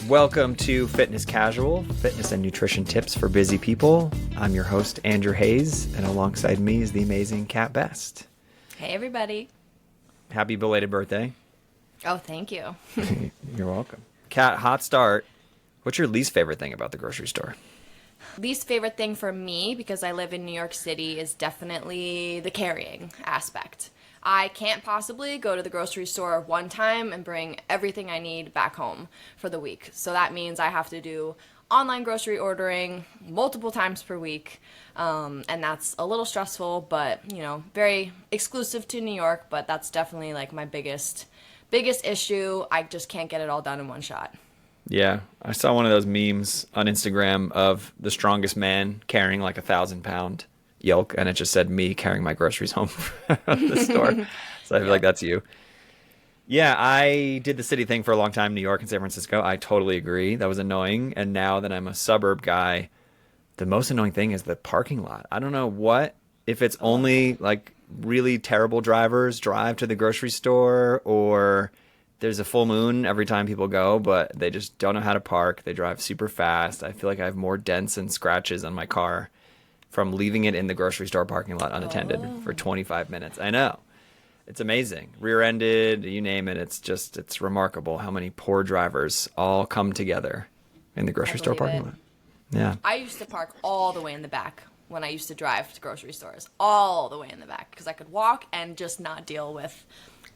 Welcome to Fitness Casual, fitness and nutrition tips for busy people. I'm your host, Andrew Hayes, and alongside me is the amazing Kat Best. Hey, everybody. Happy belated birthday. Oh, thank you. You're welcome. Kat, hot start. What's your least favorite thing about the grocery store? Least favorite thing for me, because I live in New York City, is definitely the carrying aspect. I can't possibly go to the grocery store one time and bring everything I need back home for the week. So that means I have to do online grocery ordering multiple times per week. And that's a little stressful, but, very exclusive to New York. But that's definitely like my biggest issue. I just can't get it all done in one shot. Yeah, I saw one of those memes on Instagram of the strongest man carrying like 1,000-pound yolk, and it just said me carrying my groceries home from the store. So I feel like that's you. Yeah, I did the city thing for a long time, New York and San Francisco. I totally agree. That was annoying. And now that I'm a suburb guy, the most annoying thing is the parking lot. I don't know if it's only like really terrible drivers drive to the grocery store, or there's a full moon every time people go, but they just don't know how to park. They drive super fast. I feel like I have more dents and scratches on my car from leaving it in the grocery store parking lot unattended for 25 minutes. I know. It's amazing. Rear-ended, you name it. It's remarkable how many poor drivers all come together in the grocery store parking lot. Yeah. I used to park all the way in the back when I used to drive to grocery stores. All the way in the back, because I could walk and just not deal with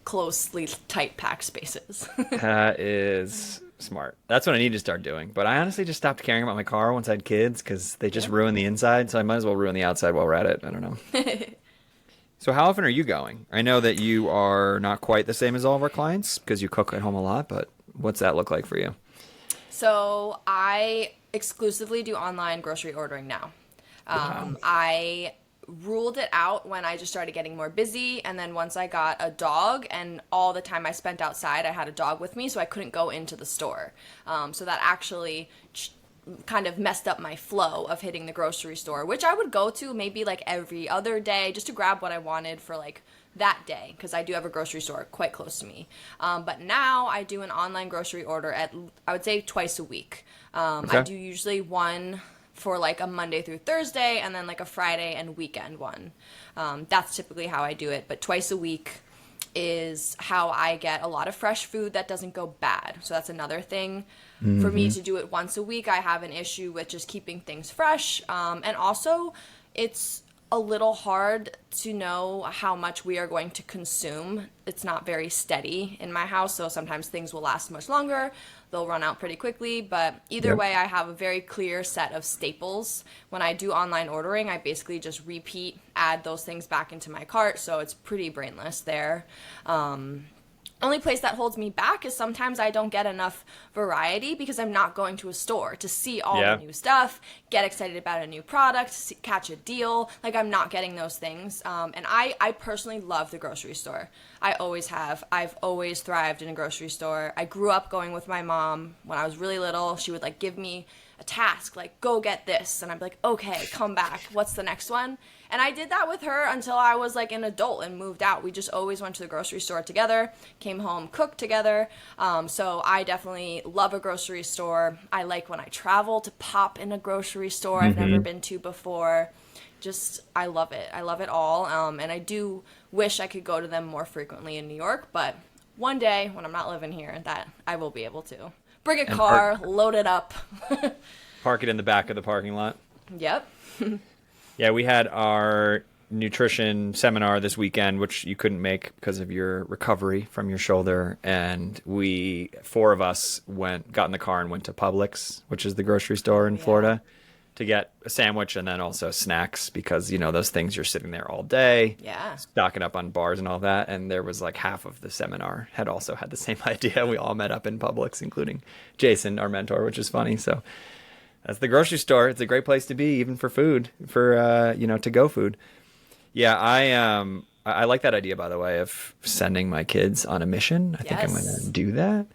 closely tight packed spaces. That is smart. That's what I need to start doing. But I honestly just stopped caring about my car once I had kids because they just ruin the inside. So I might as well ruin the outside while we're at it. I don't know. So how often are you going? I know that you are not quite the same as all of our clients because you cook at home a lot, but what's that look like for you? So I exclusively do online grocery ordering now. Wow. I ruled it out when I just started getting more busy, and then once I got a dog and all the time I spent outside, I had a dog with me, so I couldn't go into the store. So that actually kind of messed up my flow of hitting the grocery store, which I would go to maybe like every other day just to grab what I wanted for like that day, because I do have a grocery store quite close to me. But now I do an online grocery order I would say twice a week. Okay. I do usually one for like a Monday through Thursday, and then like a Friday and weekend one. That's typically how I do it, but twice a week is how I get a lot of fresh food that doesn't go bad. So that's another thing. For me to do it once a week, I have an issue with just keeping things fresh. And also, it's a little hard to know how much we are going to consume. It's not very steady in my house, so sometimes things will last much longer. They'll run out pretty quickly, but either way, I have a very clear set of staples. When I do online ordering, I basically just add those things back into my cart, so it's pretty brainless there. Only place that holds me back is sometimes I don't get enough variety because I'm not going to a store to see all the new stuff, get excited about a new product, catch a deal. Like, I'm not getting those things. And I personally love the grocery store. I always have. I've always thrived in a grocery store. I grew up going with my mom when I was really little. She would like give me a task, like, go get this. And I'd be like, okay, come back. What's the next one? And I did that with her until I was like an adult and moved out. We just always went to the grocery store together, came home, cooked together. So I definitely love a grocery store. I like when I travel to pop in a grocery store I've never been to before. I love it. I love it all. And I do wish I could go to them more frequently in New York, but one day when I'm not living here, that I will be able to. Bring a car, load it up. Park it in the back of the parking lot. Yep. Yeah, we had our nutrition seminar this weekend, which you couldn't make because of your recovery from your shoulder. And four of us got in the car and went to Publix, which is the grocery store in Florida, to get a sandwich and then also snacks because, those things you're sitting there all day, stocking up on bars and all that. And there was like half of the seminar had also had the same idea. We all met up in Publix, including Jason, our mentor, which is funny. So that's the grocery store. It's a great place to be, even for food, for to-go food. Yeah, I like that idea, by the way, of sending my kids on a mission. I think I'm going to do that.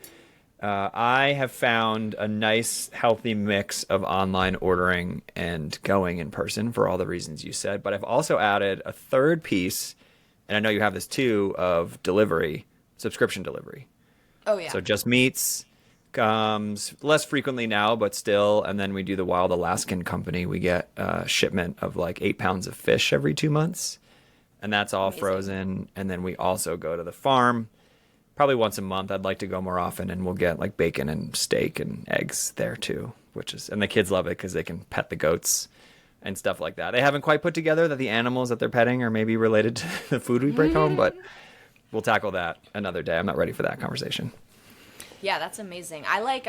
I have found a nice, healthy mix of online ordering and going in person for all the reasons you said. But I've also added a third piece, and I know you have this too, of delivery, subscription delivery. Oh, yeah. So Just Meats, comes less frequently now, but still. And then we do the Wild Alaskan Company. We get a shipment of like 8 pounds of fish every 2 months, and that's all Amazing. frozen. And then we also go to the farm probably once a month. I'd like to go more often, and we'll get like bacon and steak and eggs there too, and the kids love it because they can pet the goats and stuff like that. They haven't quite put together that the animals that they're petting are maybe related to the food we bring home, but we'll tackle that another day. I'm not ready for that conversation. Yeah, that's amazing. I like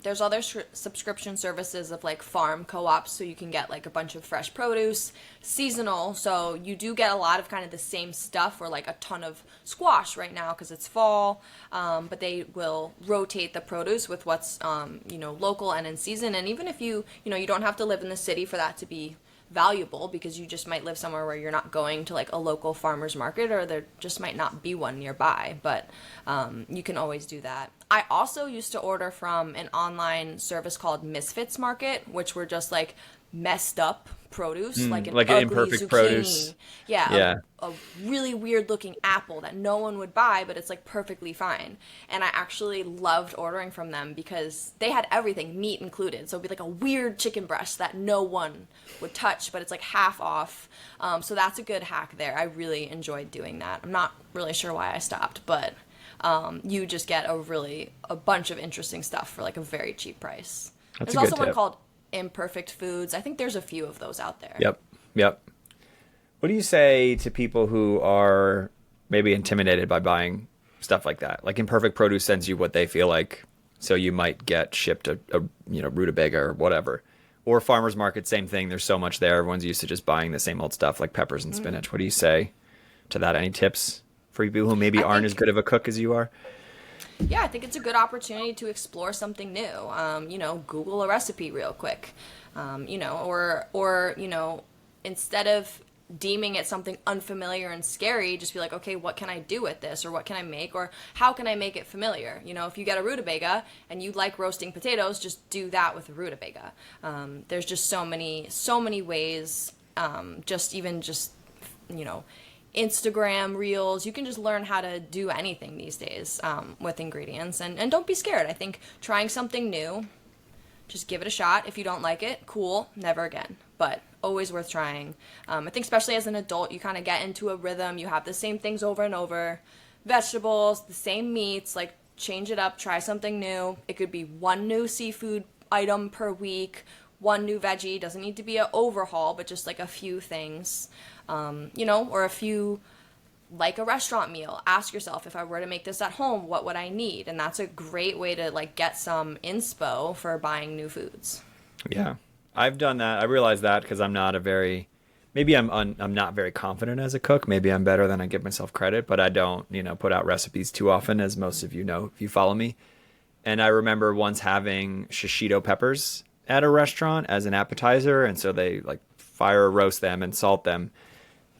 there's other subscription services of like farm co-ops, so you can get like a bunch of fresh produce, seasonal, so you do get a lot of kind of the same stuff, or like a ton of squash right now because it's fall, but they will rotate the produce with what's local and in season. And even if you don't have to live in the city for that to be valuable, because you just might live somewhere where you're not going to like a local farmer's market, or there just might not be one nearby, but you can always do that. I also used to order from an online service called Misfits Market, which were just like messed up produce, like an ugly imperfect zucchini. produce. Yeah. A really weird looking apple that no one would buy, but it's like perfectly fine. And I actually loved ordering from them because they had everything, meat included. So it'd be like a weird chicken breast that no one would touch, but it's like half off. So that's a good hack there. I really enjoyed doing that. I'm not really sure why I stopped, but you just get a bunch of interesting stuff for like a very cheap price. That's There's a good also one tip. called Imperfect Foods. I think there's a few of those out there. Yep. What do you say to people who are maybe intimidated by buying stuff like that? Like Imperfect Produce sends you what they feel like, so you might get shipped a rutabaga or whatever. Or farmers market, same thing. There's so much there. Everyone's used to just buying the same old stuff like peppers and spinach. What do you say to that? Any tips for people who maybe aren't as good of a cook as you are? Yeah, I think it's a good opportunity to explore something new. Google a recipe real quick. Or instead of deeming it something unfamiliar and scary, just be like, okay, what can I do with this? Or what can I make? Or how can I make it familiar? If you get a rutabaga and you like roasting potatoes, just do that with a rutabaga. There's just so many ways, Instagram reels. You can just learn how to do anything these days with ingredients. And don't be scared. I think trying something new, just give it a shot. If you don't like it, cool, never again. But always worth trying. I think especially as an adult, you kind of get into a rhythm. You have the same things over and over. Vegetables, the same meats, like change it up, try something new. It could be one new seafood item per week, one new veggie. Doesn't need to be an overhaul, but just like a few things. Or if you like a restaurant meal, ask yourself, if I were to make this at home, what would I need? And that's a great way to like get some inspo for buying new foods. Yeah, I've done that. I realize that because I'm not I'm not very confident as a cook. Maybe I'm better than I give myself credit, but I don't, put out recipes too often, as most of you know if you follow me. And I remember once having shishito peppers at a restaurant as an appetizer, and so they like fire roast them and salt them.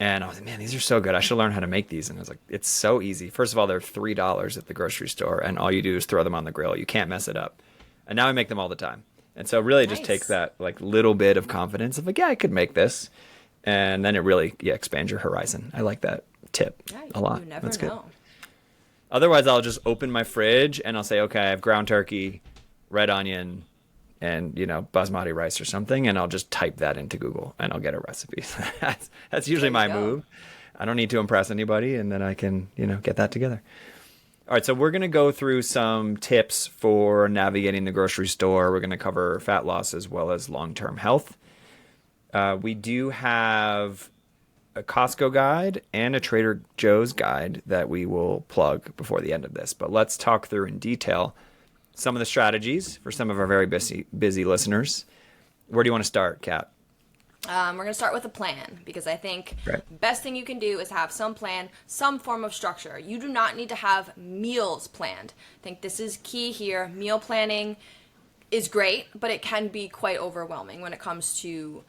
And I was like, man, these are so good. I should learn how to make these. And I was like, it's so easy. First of all, they're $3 at the grocery store, and all you do is throw them on the grill. You can't mess it up. And now I make them all the time. And so it really just takes that like little bit of confidence of like, yeah, I could make this. And then it really expands your horizon. I like that tip a lot. You never That's know. good. Otherwise, I'll just open my fridge and I'll say, okay, I have ground turkey, red onion, and basmati rice or something, and I'll just type that into Google and I'll get a recipe. That's usually my move. I don't need to impress anybody, and then I can get that together. All right, so we're going to go through some tips for navigating the grocery store. We're going to cover fat loss as well as long-term health. We do have a Costco guide and a Trader Joe's guide that we will plug before the end of this, but let's talk through in detail some of the strategies for some of our very busy listeners. Where do you want to start, Kat? We're going to start with a plan, because I think the best thing you can do is have some plan, some form of structure. You do not need to have meals planned. I think this is key here. Meal planning is great, but it can be quite overwhelming when it comes to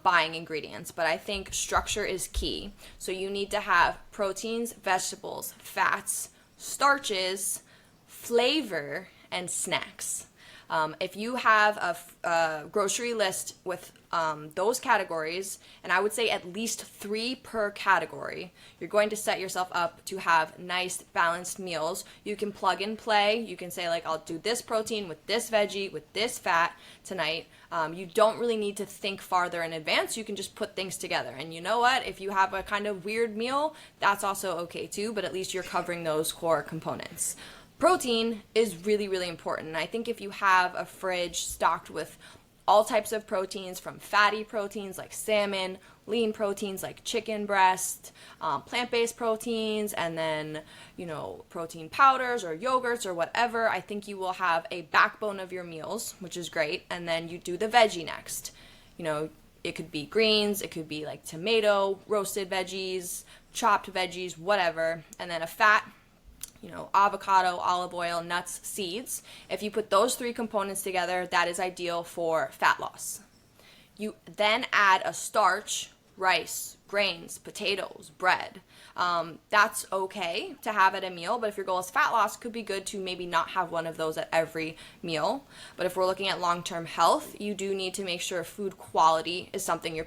buying ingredients. But I think structure is key. So you need to have proteins, vegetables, fats, starches, flavor, and snacks. If you have a grocery list with those categories, and I would say at least 3 per category, you're going to set yourself up to have nice balanced meals. You can plug and play. You can say like, I'll do this protein with this veggie with this fat tonight. You don't really need to think farther in advance. You can just put things together. And you know what? If you have a kind of weird meal, that's also okay too, but at least you're covering those core components. Protein is really, really important. I think if you have a fridge stocked with all types of proteins, from fatty proteins like salmon, lean proteins like chicken breast, plant-based proteins, and then, protein powders or yogurts or whatever, I think you will have a backbone of your meals, which is great. And then you do the veggie next. It could be greens, it could be like tomato, roasted veggies, chopped veggies, whatever. And then a fat, avocado, olive oil, nuts, seeds. If you put those 3 components together, that is ideal for fat loss. You then add a starch, rice, grains, potatoes, bread. That's okay to have at a meal, but if your goal is fat loss, it could be good to maybe not have one of those at every meal. But if we're looking at long-term health, you do need to make sure food quality is something you're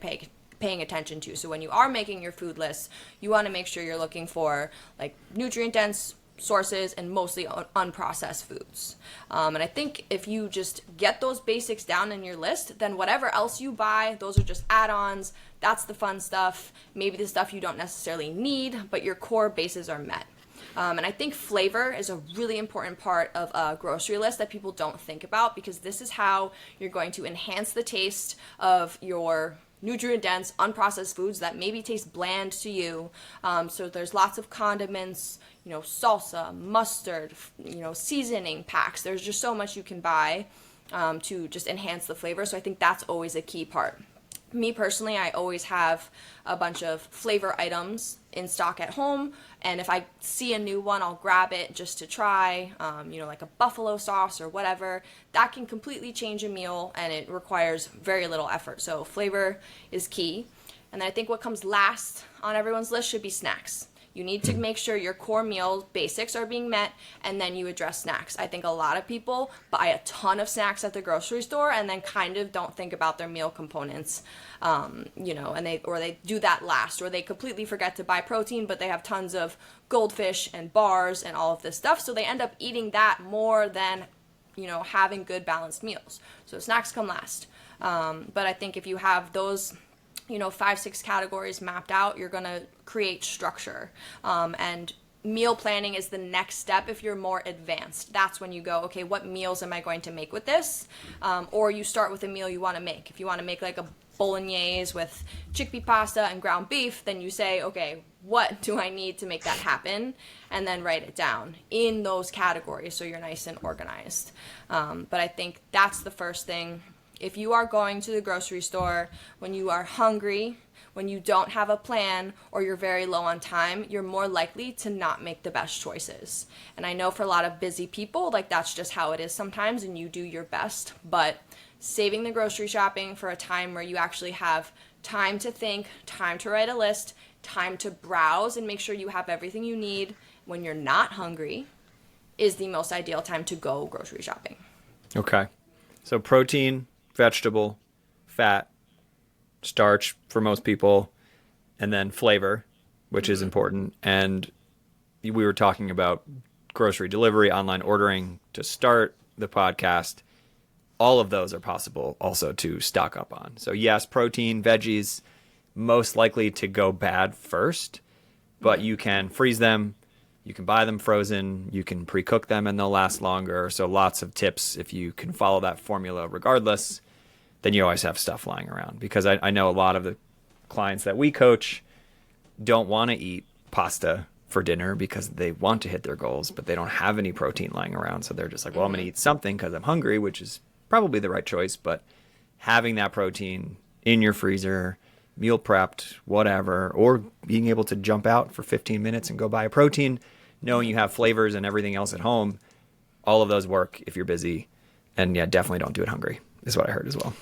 paying attention to. So when you are making your food list, you want to make sure you're looking for like nutrient-dense sources and mostly unprocessed foods. And I think if you just get those basics down in your list, then whatever else you buy, those are just add-ons. That's the fun stuff. Maybe the stuff you don't necessarily need, but your core bases are met. And I think flavor is a really important part of a grocery list that people don't think about, because this is how you're going to enhance the taste of your nutrient-dense, unprocessed foods that maybe taste bland to you. So there's lots of condiments, salsa, mustard, seasoning packs. There's just so much you can buy to just enhance the flavor. So I think that's always a key part. Me personally, I always have a bunch of flavor items in stock at home, and if I see a new one, I'll grab it just to try, like a buffalo sauce or whatever. That can completely change a meal, and it requires very little effort. So flavor is key. And then I think what comes last on everyone's list should be snacks. You need to make sure your core meal basics are being met, and then you address snacks. I think a lot of people buy a ton of snacks at the grocery store and then kind of don't think about their meal components, and they do that last, or they completely forget to buy protein, but they have tons of goldfish and bars and all of this stuff, so they end up eating that more than having good balanced meals. So snacks come last. But I think if you have those 5-6 categories mapped out, you're going to create structure. And meal planning is the next step if you're more advanced. That's when you go, okay, what meals am I going to make with this? Or you start with a meal you want to make. If you want to make like a bolognese with chickpea pasta and ground beef, then you say, okay, what do I need to make that happen? And then write it down in those categories so you're nice and organized. But I think that's the first thing. If you are going to the grocery store when you are hungry, when you don't have a plan, or you're very low on time, you're more likely to not make the best choices. And I know for a lot of busy people, like that's just how it is sometimes, and you do your best. But saving the grocery shopping for a time where you actually have time to think, time to write a list, time to browse and make sure you have everything you need when you're not hungry is the most ideal time to go grocery shopping. Okay. So protein, vegetable, fat, starch for most people, and then flavor, which is important. And we were talking about grocery delivery, online ordering to start the podcast. All of those are possible also to stock up on. So yes, protein, veggies, most likely to go bad first, but you can freeze them. You can buy them frozen. You can pre-cook them and they'll last longer. So lots of tips if you can follow that formula regardless. Then you always have stuff lying around, because I know a lot of the clients that we coach don't want to eat pasta for dinner because they want to hit their goals, but they don't have any protein lying around. So they're just like, well, I'm going to eat something because I'm hungry, which is probably the right choice. But having that protein in your freezer, meal prepped, whatever, or being able to jump out for 15 minutes and go buy a protein, knowing you have flavors and everything else at home, all of those work if you're busy. And yeah, definitely don't do it hungry is what I heard as well.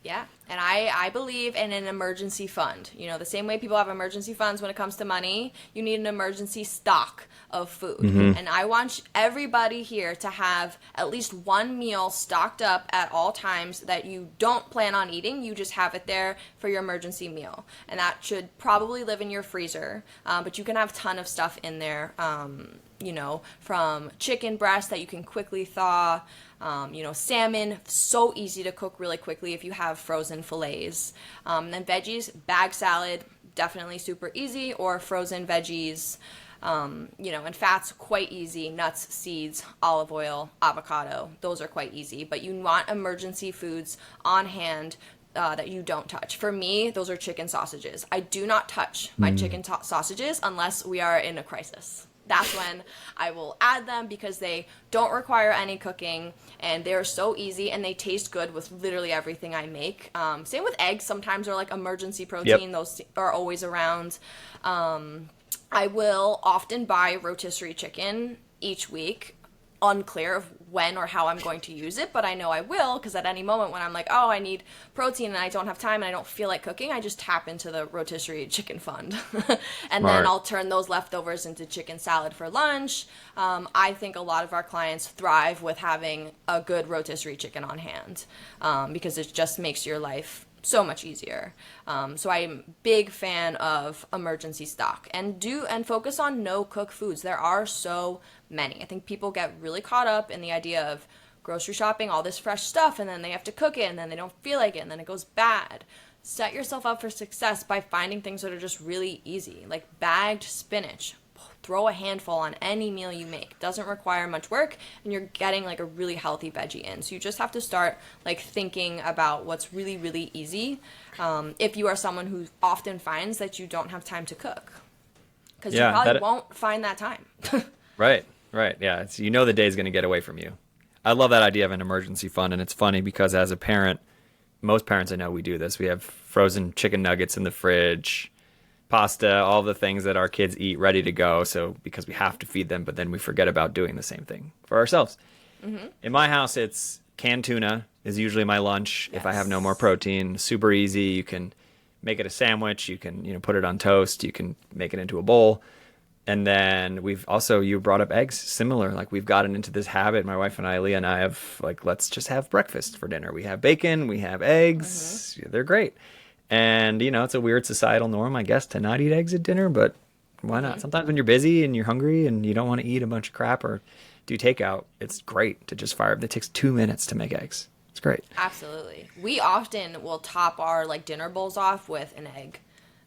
Yeah. And I believe in an emergency fund. You know, the same way people have emergency funds when it comes to money, you need an emergency stock of food. And I want everybody here to have at least one meal stocked up at all times that you don't plan on eating. You just have it there for your emergency meal. And that should probably live in your freezer. But you can have a ton of stuff in there. You know, from chicken breast that you can quickly thaw, you know, salmon, so easy to cook really quickly if you have frozen fillets. Then veggies, bag salad, definitely super easy, or frozen veggies, you know, and fats, quite easy. Nuts, seeds, olive oil, avocado, those are quite easy. But you want emergency foods on hand that you don't touch. For me, those are chicken sausages. I do not touch my chicken sausages unless we are in a crisis. That's when I will add them because they don't require any cooking and they're so easy and they taste good with literally everything I make. Same with eggs. Sometimes they're like emergency protein. Yep. Those are always around. I will often buy rotisserie chicken each week. Unclear of when or how I'm going to use it, but I know I will because at any moment when I'm like, oh, I need protein and I don't have time and I don't feel like cooking, I just tap into the rotisserie chicken fund. And then I'll turn those leftovers into chicken salad for lunch. I think a lot of our clients thrive with having a good rotisserie chicken on hand because it just makes your life so much easier. So I'm a big fan of emergency stock and focus on no cook foods. There are so many. I think people get really caught up in the idea of grocery shopping, all this fresh stuff, and then they have to cook it and then they don't feel like it and then it goes bad. Set yourself up for success by finding things that are just really easy, like bagged spinach. Throw a handful on any meal you make. Doesn't require much work and you're getting like a really healthy veggie in. So you just have to start like thinking about what's really, really easy if you are someone who often finds that you don't have time to cook. Because you probably won't find that time. Right. Yeah. You know the day's going to get away from you. I love that idea of an emergency fund. And it's funny because as a parent, most parents I know we do this. We have frozen chicken nuggets in the fridge, pasta, all the things that our kids eat ready to go. So because we have to feed them, but then we forget about doing the same thing for ourselves. In my house, it's canned tuna is usually my lunch. If I have no more protein, super easy. You can make it a sandwich. You can, put it on toast. You can make it into a bowl. And then you brought up eggs, similar. Like we've gotten into this habit. My wife and I, Leah and I have let's just have breakfast for dinner. We have bacon, we have eggs. They're great. And, it's a weird societal norm, I guess, to not eat eggs at dinner, but why not? Sometimes when you're busy and you're hungry and you don't want to eat a bunch of crap or do takeout, it's great to just fire up. It takes 2 minutes to make eggs. It's great. Absolutely. We often will top our dinner bowls off with an egg.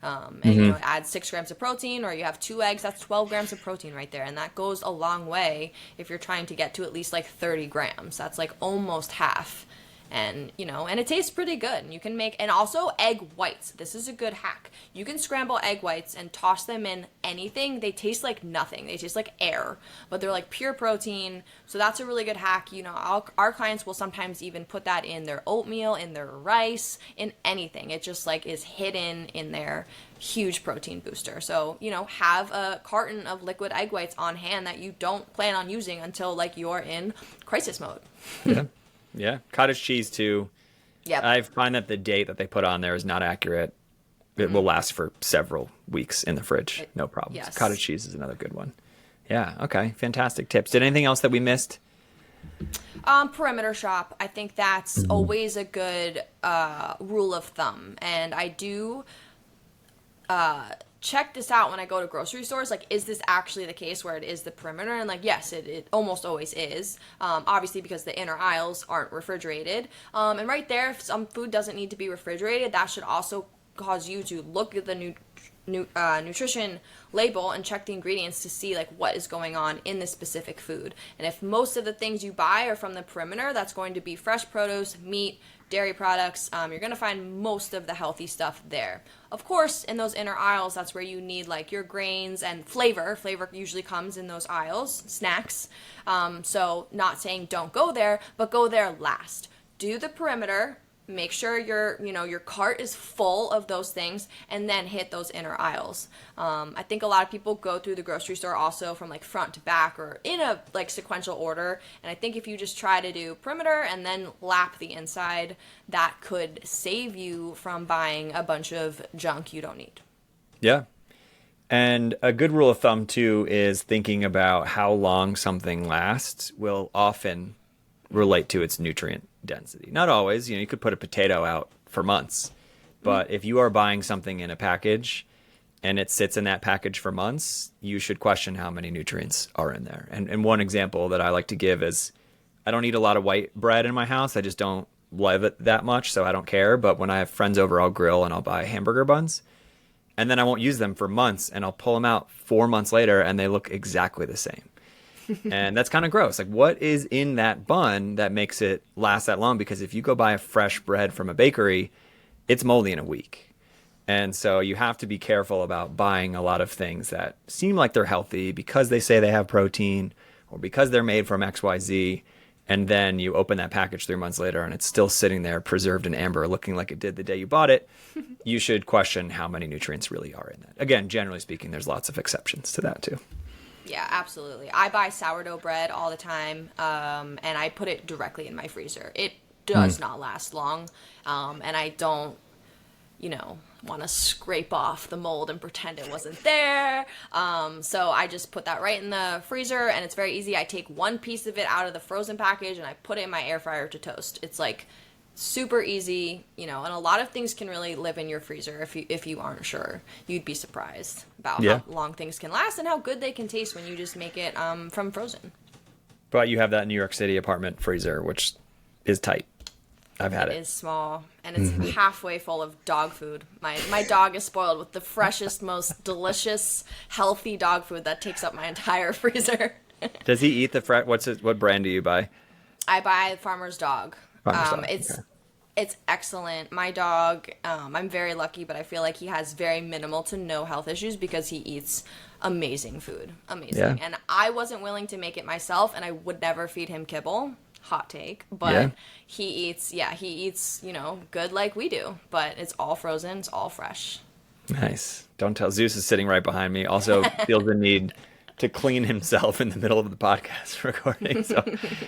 And add 6 grams of protein, or you have 2 eggs, that's 12 grams of protein right there. And that goes a long way if you're trying to get to at least 30 grams. That's almost half. And, and it tastes pretty good. And you can make, and also egg whites. This is a good hack. You can scramble egg whites and toss them in anything. They taste like nothing. They taste like air, but they're pure protein. So that's a really good hack. Our clients will sometimes even put that in their oatmeal, in their rice, in anything. It just is hidden in their huge protein booster. So, have a carton of liquid egg whites on hand that you don't plan on using until you're in crisis mode. Yeah. Yeah, cottage cheese too. Yeah, I find that the date that they put on there is not accurate. It will last for several weeks in the fridge, no problem. Yes. So cottage cheese is another good one. Yeah, okay, fantastic tips. Did anything else that we missed? Perimeter shop. I think that's always a good rule of thumb, and I do check this out when I go to grocery stores. Is this actually the case where it is the perimeter? And yes, it almost always is. Obviously because the inner aisles aren't refrigerated. And right there, if some food doesn't need to be refrigerated, that should also cause you to look at the nutrition label and check the ingredients to see what is going on in this specific food. And if most of the things you buy are from the perimeter, that's going to be fresh produce, meat, dairy products. You're going to find most of the healthy stuff there. Of course, in those inner aisles, that's where you need your grains and flavor. Flavor usually comes in those aisles, snacks. So not saying don't go there, but go there last. Do the perimeter, make sure your cart is full of those things, and then hit those inner aisles. I think a lot of people go through the grocery store also from like front to back or in a like sequential order, and I think if you just try to do perimeter and then lap the inside, that could save you from buying a bunch of junk you don't need. Yeah. And a good rule of thumb too is thinking about how long something lasts will often relate to its nutrient density. Not always, you could put a potato out for months, but if you are buying something in a package and it sits in that package for months, you should question how many nutrients are in there. And one example that I like to give is I don't eat a lot of white bread in my house. I just don't love it that much, so I don't care. But when I have friends over, I'll grill and I'll buy hamburger buns. And then I won't use them for months, and I'll pull them out 4 months later, and they look exactly the same. And that's kind of gross. Like, what is in that bun that makes it last that long? Because if you go buy a fresh bread from a bakery, it's moldy in a week. And so you have to be careful about buying a lot of things that seem like they're healthy because they say they have protein or because they're made from XYZ. And then you open that package 3 months later and it's still sitting there preserved in amber looking like it did the day you bought it. You should question how many nutrients really are in that. Again, generally speaking, there's lots of exceptions to that too. Yeah, absolutely. I buy sourdough bread all the time, and I put it directly in my freezer. It does not last long, and I don't, want to scrape off the mold and pretend it wasn't there. So I just put that right in the freezer, and it's very easy. I take one piece of it out of the frozen package, and I put it in my air fryer to toast. It's like super easy, and a lot of things can really live in your freezer if you aren't sure. You'd be surprised about how long things can last and how good they can taste when you just make it from frozen. But you have that New York City apartment freezer, which is tight. I've had it. It is small, and it's halfway full of dog food. My dog is spoiled with the freshest, most delicious, healthy dog food that takes up my entire freezer. Does he eat the what brand do you buy? I buy Farmer's Dog. Dog, It's excellent. My dog, I'm very lucky, but I feel like he has very minimal to no health issues because he eats amazing food. Amazing. Yeah. And I wasn't willing to make it myself, and I would never feed him kibble. Hot take. But he eats, good like we do. But it's all frozen. It's all fresh. Nice. Don't tell. Zeus is sitting right behind me. Also feels the need to clean himself in the middle of the podcast recording. So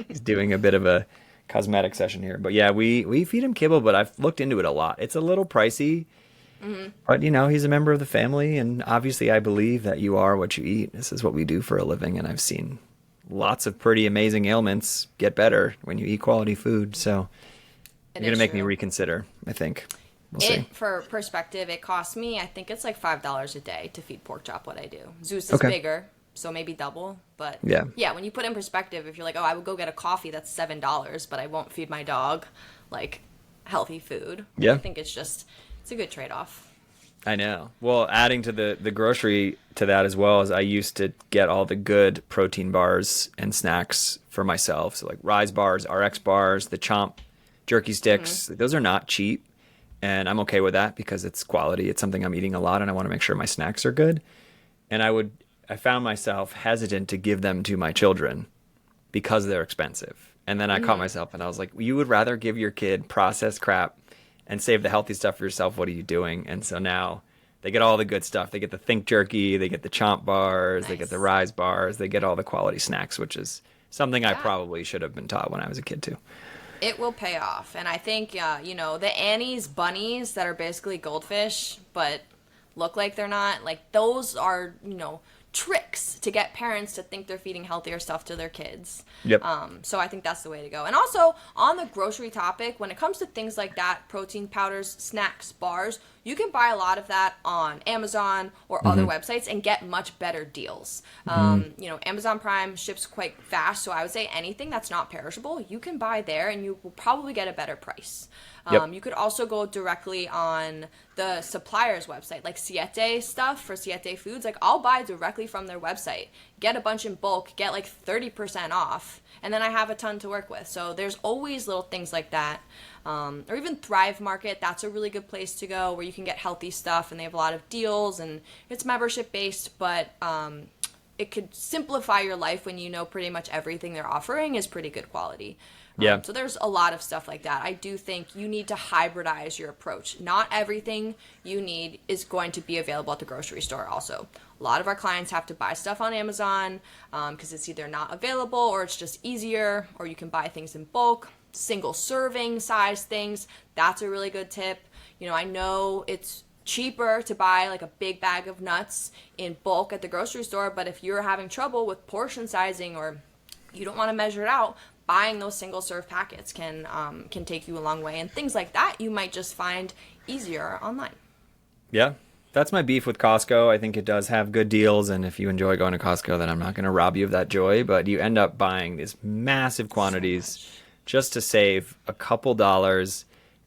he's doing a bit of a cosmetic session here. But yeah, we feed him kibble, but I've looked into it a lot. It's a little pricey, but he's a member of the family, and obviously I believe that you are what you eat. This is what we do for a living, and I've seen lots of pretty amazing ailments get better when you eat quality food. So you're going to make me reconsider, I think. We'll see. For perspective, it costs me, I think it's like $5 a day to feed pork chop what I do. Zeus is bigger, so maybe double. But yeah, when you put in perspective, if you're like, oh, I would go get a coffee that's $7, but I won't feed my dog like healthy food. Yeah. I think it's a good trade-off. I know. Well, adding to the grocery to that as well, as I used to get all the good protein bars and snacks for myself. So like Rise bars, RX bars, the Chomp jerky sticks. Those are not cheap, and I'm okay with that because it's quality. It's something I'm eating a lot, and I want to make sure my snacks are good. And I found myself hesitant to give them to my children because they're expensive. And then I caught myself, and I was like, you would rather give your kid processed crap and save the healthy stuff for yourself. What are you doing? And so now they get all the good stuff. They get the Think Jerky, they get the Chomp bars, they get the Rise bars, they get all the quality snacks, which is something I probably should have been taught when I was a kid too. It will pay off. And I think, the Annie's bunnies that are basically goldfish, but look like they're not, like those are, tricks to get parents to think they're feeding healthier stuff to their kids. Yep. So I think that's the way to go. And also, on the grocery topic, when it comes to things like that, protein powders, snacks, bars, you can buy a lot of that on Amazon or other websites and get much better deals. Amazon Prime ships quite fast, so I would say anything that's not perishable, you can buy there and you will probably get a better price. You could also go directly on the supplier's website, like Siete stuff for Siete Foods. Like, I'll buy directly from their website, get a bunch in bulk, get like 30% off, and then I have a ton to work with. So there's always little things like that. Or even Thrive Market, that's a really good place to go where you can get healthy stuff, and they have a lot of deals, and it's membership based, but it could simplify your life when you know pretty much everything they're offering is pretty good quality. Yeah. So there's a lot of stuff like that. I do think you need to hybridize your approach. Not everything you need is going to be available at the grocery store also. A lot of our clients have to buy stuff on Amazon because it's either not available or it's just easier, or you can buy things in bulk. Single serving size things, that's a really good tip. I know it's cheaper to buy like a big bag of nuts in bulk at the grocery store, but if you're having trouble with portion sizing or you don't want to measure it out, buying those single serve packets can take you a long way. And things like that you might just find easier online. Yeah. That's my beef with Costco. I think it does have good deals, and if you enjoy going to Costco, then I'm not going to rob you of that joy, but you end up buying these massive quantities just to save a couple dollars,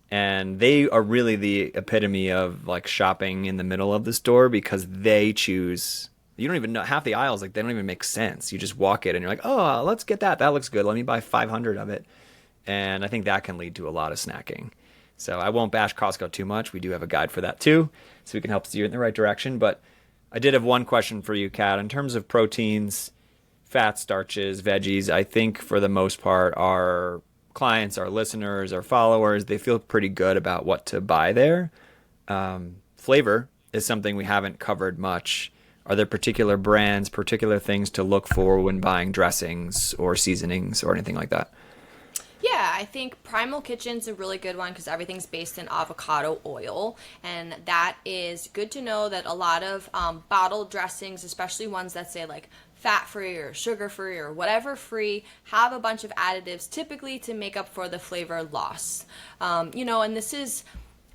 and they are really the epitome of like shopping in the middle of the store because they choose. You don't even know half the aisles, like they don't even make sense. You just walk it and you're like, oh, let's get that. That looks good. Let me buy 500 of it. And I think that can lead to a lot of snacking. So I won't bash Costco too much. We do have a guide for that too, so we can help steer in the right direction. But I did have one question for you, Kat. In terms of proteins, fats, starches, veggies, I think for the most part, our clients, our listeners, our followers, they feel pretty good about what to buy there. Flavor is something we haven't covered much. Are there particular brands, particular things to look for when buying dressings or seasonings or anything like that? Yeah, I think Primal Kitchen's a really good one because everything's based in avocado oil, and that is good to know that a lot of bottled dressings, especially ones that say like fat-free or sugar-free or whatever free, have a bunch of additives typically to make up for the flavor loss. And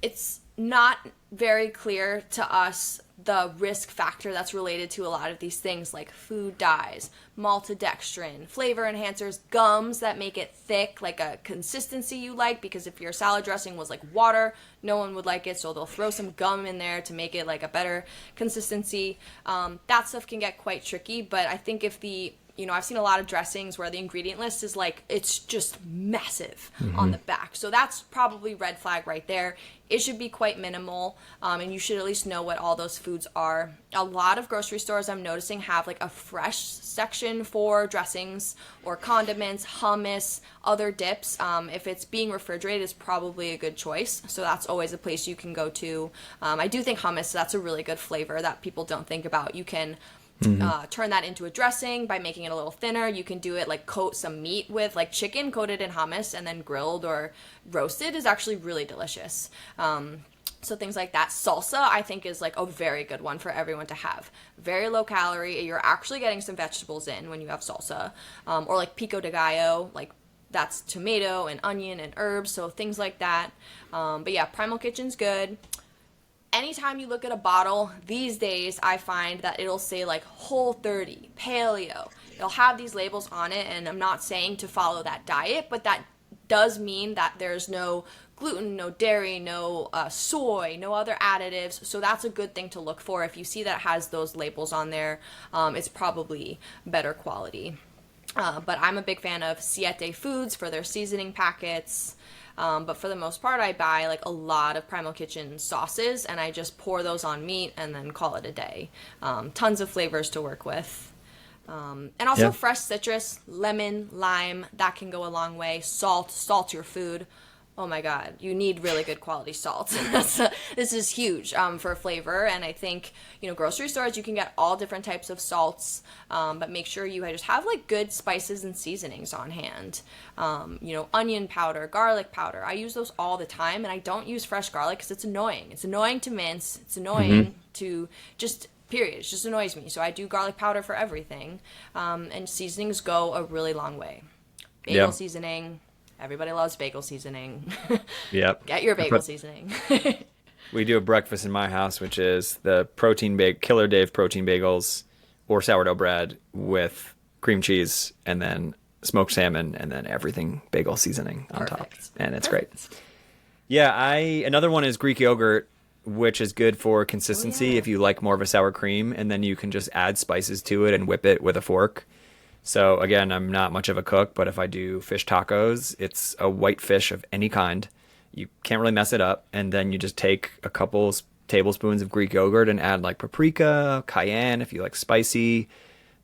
it's not very clear to us the risk factor that's related to a lot of these things like food dyes, maltodextrin, flavor enhancers, gums that make it thick, like a consistency you like, because if your salad dressing was like water, no one would like it, so they'll throw some gum in there to make it like a better consistency. That stuff can get quite tricky, but I think if I've seen a lot of dressings where the ingredient list is like, it's just massive on the back. So that's probably red flag right there. It should be quite minimal, and you should at least know what all those foods are. A lot of grocery stores I'm noticing have like a fresh section for dressings or condiments, hummus, other dips. If it's being refrigerated, it's probably a good choice. So that's always a place you can go to. I do think hummus, that's a really good flavor that people don't think about. You can turn that into a dressing by making it a little thinner. You can do it like coat some meat with like chicken coated in hummus and then grilled or roasted is actually really delicious. So things like that. Salsa, I think, is like a very good one for everyone to have. Very low calorie. You're actually getting some vegetables in when you have salsa. Or like pico de gallo, like that's tomato and onion and herbs. So things like that. But yeah, Primal Kitchen's good. Anytime you look at a bottle these days, I find that it'll say like Whole30, Paleo. It'll have these labels on it, and I'm not saying to follow that diet, but that does mean that there's no gluten, no dairy, no soy, no other additives. So that's a good thing to look for. If you see that it has those labels on there, it's probably better quality. But I'm a big fan of Siete Foods for their seasoning packets. But for the most part, I buy like a lot of Primal Kitchen sauces, and I just pour those on meat and then call it a day. Tons of flavors to work with. And also fresh citrus, lemon, lime, that can go a long way. Salt your food. Oh my God, you need really good quality salt. This is huge for flavor, and I think, grocery stores, you can get all different types of salts, but make sure you just have like good spices and seasonings on hand. Onion powder, garlic powder. I use those all the time, and I don't use fresh garlic because it's annoying. It's annoying to mince. It's annoying to just... Period. It just annoys me. So I do garlic powder for everything, and seasonings go a really long way. Bagel seasoning. Everybody loves bagel seasoning. Yep. Get your bagel seasoning. We do a breakfast in my house, which is the Killer Dave protein bagels or sourdough bread with cream cheese and then smoked salmon and then everything bagel seasoning on top. And it's great. Yeah, another one is Greek yogurt, which is good for consistency if you like more of a sour cream, and then you can just add spices to it and whip it with a fork. So again, I'm not much of a cook, but if I do fish tacos, it's a white fish of any kind. You can't really mess it up. And then you just take a couple tablespoons of Greek yogurt and add like paprika, cayenne if you like spicy,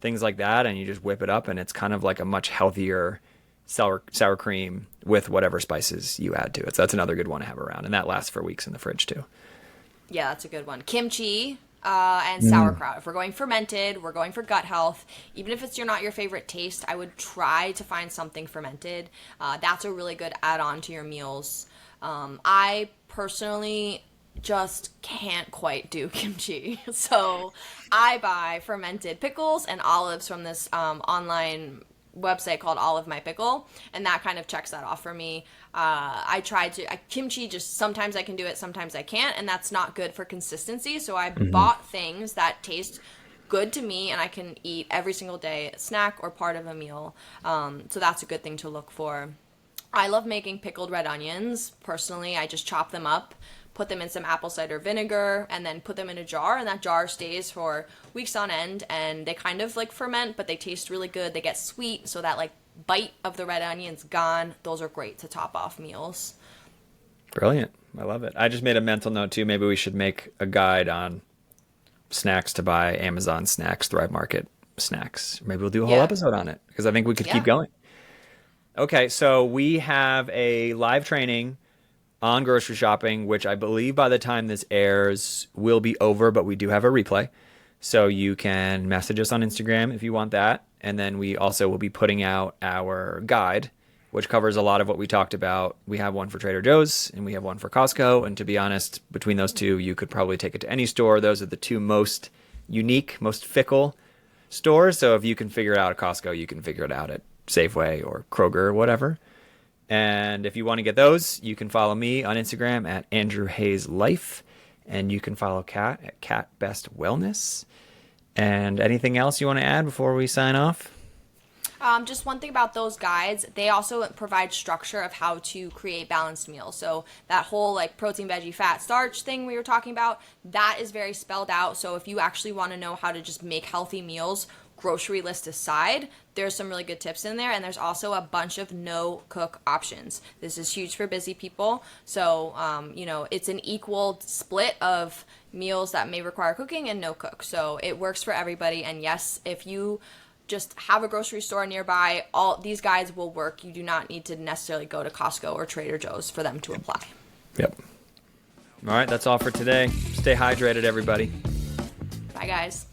things like that, and you just whip it up, and it's kind of like a much healthier sour cream with whatever spices you add to it. So that's another good one to have around, and that lasts for weeks in the fridge too. Yeah, that's a good one. Kimchi and sauerkraut. If we're going fermented, we're going for gut health. Even if it's not your favorite taste, I would try to find something fermented. That's a really good add-on to your meals. I personally just can't quite do kimchi. So I buy fermented pickles and olives from this online website called Olive My Pickle, and that kind of checks that off for me. Kimchi, just sometimes I can do it, sometimes I can't, and that's not good for consistency. So I bought things that taste good to me and I can eat every single day, snack or part of a meal. So that's a good thing to look for. I love making pickled red onions. Personally, I just chop them up, put them in some apple cider vinegar, and then put them in a jar, and that jar stays for weeks on end, and they kind of like ferment, but they taste really good. They get sweet, so that like bite of the red onion's gone. Those are great to top off meals. Brilliant. I love it. I just made a mental note too. Maybe we should make a guide on snacks to buy, Amazon snacks, Thrive Market snacks. Maybe we'll do a whole episode on it, because I think we could keep going. Okay, so we have a live training on grocery shopping, which I believe by the time this airs will be over, but we do have a replay. So you can message us on Instagram if you want that. And then we also will be putting out our guide, which covers a lot of what we talked about. We have one for Trader Joe's and we have one for Costco. And to be honest, between those two, you could probably take it to any store. Those are the two most unique, most fickle stores. So if you can figure it out at Costco, you can figure it out at Safeway or Kroger or whatever. And if you want to get those, you can follow me on Instagram at Andrew Hayes Life, and you can follow Kat at Kat Best Wellness. And anything else you want to add before we sign off? Just one thing about those guides, they also provide structure of how to create balanced meals. So that whole like protein, veggie, fat, starch thing we were talking about, that is very spelled out. So if you actually want to know how to just make healthy meals, grocery list aside, there's some really good tips in there, and there's also a bunch of no cook options. This is huge for busy people, so it's an equal split of meals that may require cooking and no cook, so it works for everybody. And yes, if you just have a grocery store nearby, all these guides will work. You do not need to necessarily go to Costco or Trader Joe's for them to apply. Yep. All right, that's all for today. Stay hydrated, everybody. Bye, guys.